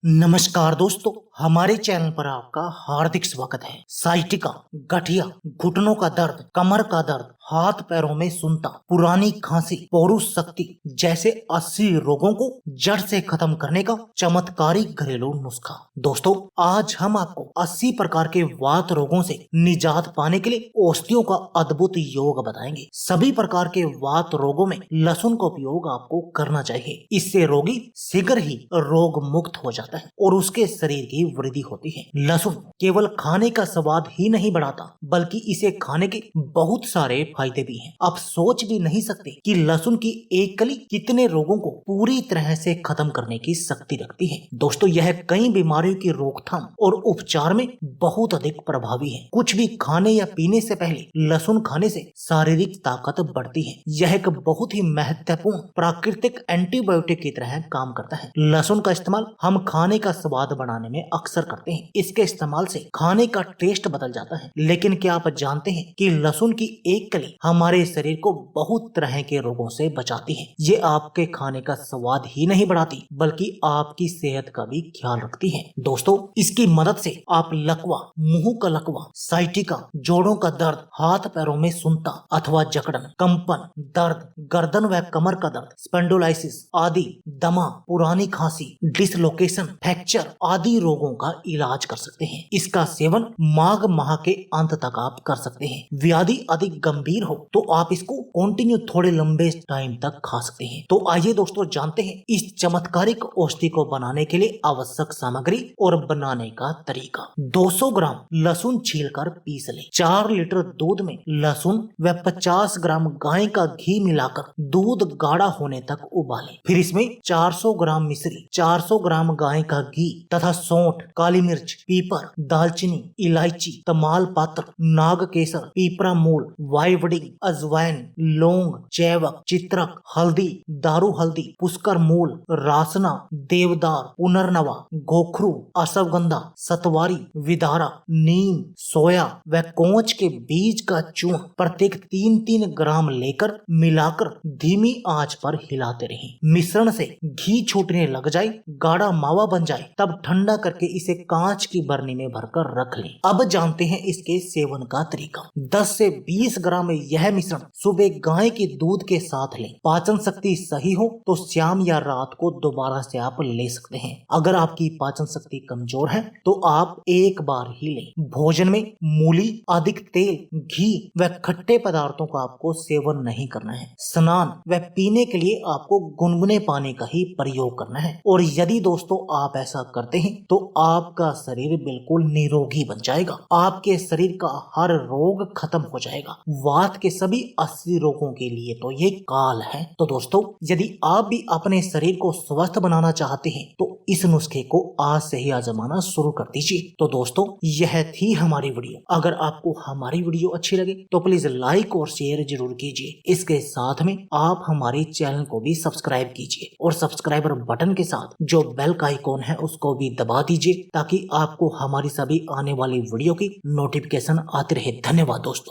नमस्कार दोस्तों, हमारे चैनल पर आपका हार्दिक स्वागत है। साइटिका, गठिया, घुटनों का दर्द, कमर का दर्द, हाथ पैरों में सुन्नता, पुरानी खांसी, पौरुष शक्ति जैसे 80 रोगों को जड़ से खत्म करने का चमत्कारी घरेलू नुस्खा। दोस्तों, आज हम आपको 80 प्रकार के वात रोगों से निजात पाने के लिए औषधियों का अद्भुत योग बताएंगे। सभी प्रकार के वात रोगों में लहसुन का उपयोग आपको करना चाहिए। इससे रोगी शीघ्र ही रोग मुक्त हो जाता है और उसके शरीर की वृद्धि होती है। लहसुन केवल खाने का स्वाद ही नहीं बढ़ाता, बल्कि इसे खाने के बहुत सारे फायदे भी हैं। आप सोच भी नहीं सकते कि लहसुन की एक कली कितने रोगों को पूरी तरह से खत्म करने की शक्ति रखती है। दोस्तों, यह कई बीमारियों की रोकथाम और उपचार में बहुत अधिक प्रभावी है। कुछ भी खाने या पीने से पहले लहसुन खाने से शारीरिक ताकत बढ़ती है। यह एक बहुत ही महत्वपूर्ण प्राकृतिक एंटीबायोटिक की तरह काम करता है। लहसुन का इस्तेमाल हम खाने का स्वाद बढ़ाने में अक्सर करते हैं। इसके इस्तेमाल से खाने का टेस्ट बदल जाता है। लेकिन क्या आप जानते हैं कि लहसुन की एक कली हमारे शरीर को बहुत तरह के रोगों से बचाती है। ये आपके खाने का स्वाद ही नहीं बढ़ाती, बल्कि आपकी सेहत का भी ख्याल रखती है। दोस्तों, इसकी मदद से आप लकवा, मुंह का लकवा, साइटिका, जोड़ों का दर्द, हाथ पैरों में सुन्नता अथवा जकड़न, कंपन, दर्द, गर्दन व कमर का दर्द, स्पेंडोलाइसिस आदि, दमा, पुरानी खांसी, डिसलोकेशन, फ्रैक्चर आदि रोगों का इलाज कर सकते हैं। इसका सेवन माघ माह के अंत तक आप कर सकते हैं। व्याधि अधिक गंभीर हो तो आप इसको कंटिन्यू थोड़े लंबे टाइम तक खा सकते हैं। तो आइए दोस्तों, जानते हैं इस चमत्कारिक औषधि को बनाने के लिए आवश्यक सामग्री और बनाने का तरीका। 200 ग्राम लहसुन छीलकर पीस लें। 4 लीटर दूध में लहसुन व 50 ग्राम गाय का घी मिलाकर दूध गाढ़ा होने तक उबालें। फिर इसमें 400 ग्राम मिश्री, 400 ग्राम गाय का घी तथा सौंठ, काली मिर्च, पीपर, दालचीनी, इलायची, तमालपत्र, नागकेसर, पीपरा मूल, वाइवडिंग, अजवाइन, लौंग, जैवक, चित्रक, हल्दी, दारू हल्दी, पुष्कर मूल, रासना, देवदार, पुनर्नवा, गोखरू, अश्वगंधा, सतवारी, विदारा, नीम, सोया व कोंच के बीज का चूर्ण प्रत्येक 3-3 ग्राम लेकर मिलाकर धीमी आंच पर हिलाते रहें। मिश्रण से घी छूटने लग जाए, गाढ़ा मावा बन जाए, तब ठंडा करके इसे कांच की बरनी में भरकर रख लें। अब जानते हैं इसके सेवन का तरीका। 10 से 20 ग्राम यह मिश्रण सुबह गाय के दूध के साथ लें। पाचन शक्ति सही हो तो शाम या रात को दोबारा से आप ले सकते हैं। अगर आपकी पाचन शक्ति कमजोर है तो आप एक बार ही लें। भोजन में मूली, अधिक तेल, घी व खट्टे पदार्थों का आपको सेवन नहीं करना है। स्नान व पीने के लिए आपको गुनगुने पानी का ही प्रयोग करना है। और यदि दोस्तों आप ऐसा करते हैं तो आपका शरीर बिल्कुल निरोगी बन जाएगा। आपके शरीर का हर रोग खत्म हो जाएगा। वात के सभी 80 रोगों के लिए तो ये काल है। तो दोस्तों, यदि आप भी अपने शरीर को स्वस्थ बनाना चाहते हैं तो इस नुस्खे को आज से ही आजमाना शुरू कर दीजिए। तो दोस्तों, यह थी हमारी वीडियो। अगर आपको हमारी वीडियो अच्छी लगे तो प्लीज लाइक और शेयर जरूर कीजिए। इसके साथ में आप हमारे चैनल को भी सब्सक्राइब कीजिए और सब्सक्राइबर बटन के साथ जो बेल का आइकॉन है उसको भी दबा दीजिए, ताकि आपको हमारी सभी आने वाली वीडियो की नोटिफिकेशन आती रहे। धन्यवाद दोस्तों।